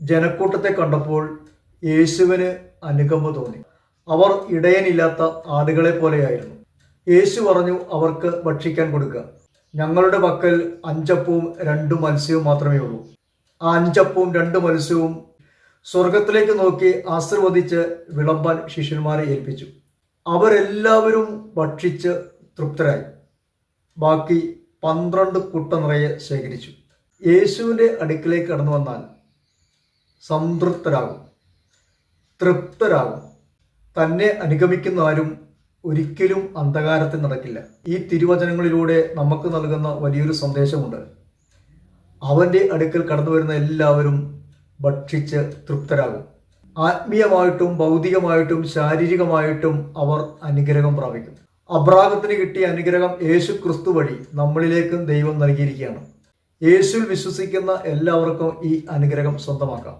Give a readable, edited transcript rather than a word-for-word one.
ജനക്കൂട്ടത്തെ കണ്ടപ്പോൾ യേശുവിന് അനുകമ്പ തോന്നി. അവർ ഇടയനില്ലാത്ത ആടുകളെ പോലെയായിരുന്നു. യേശു പറഞ്ഞു, അവർക്ക് ഭക്ഷിക്കാൻ കൊടുക്കുക. ഞങ്ങളുടെ പക്കൽ 5 അപ്പവും 2 മത്സ്യവും മാത്രമേ ഉള്ളൂ. ആ 5 അപ്പവും 2 മത്സ്യവും സ്വർഗത്തിലേക്ക് നോക്കി ആശീർവദിച്ച് വിളമ്പാൻ ശിഷ്യന്മാരെ ഏൽപ്പിച്ചു. അവരെല്ലാവരും ഭക്ഷിച്ച് തൃപ്തരായി. ബാക്കി 12 കുട്ട നിറയെ ശേഖരിച്ചു. യേശുവിൻ്റെ അടുക്കിലേക്ക് കടന്നു വന്നാൽ സംതൃപ്തരാകും, തൃപ്തരാകും. തന്നെ അനുഗമിക്കുന്ന ആരും ഒരിക്കലും അന്ധകാരത്തിൽ നടക്കില്ല. ഈ തിരുവചനങ്ങളിലൂടെ നമുക്ക് നൽകുന്ന വലിയൊരു സന്ദേശമുണ്ട്. അവൻ്റെ അടുക്കൽ കടന്നു വരുന്ന എല്ലാവരും ഭക്ഷിച്ച് തൃപ്തരാകും. ആത്മീയമായിട്ടും ഭൗതികമായിട്ടും ശാരീരികമായിട്ടും അവർ അനുഗ്രഹം പ്രാപിക്കും. അബ്രാഹത്തിന് കിട്ടിയ അനുഗ്രഹം യേശു ക്രിസ്തു വഴി നമ്മളിലേക്കും ദൈവം നൽകിയിരിക്കുകയാണ്. യേശുവിൽ വിശ്വസിക്കുന്ന എല്ലാവർക്കും ഈ അനുഗ്രഹം സ്വന്തമാക്കാം.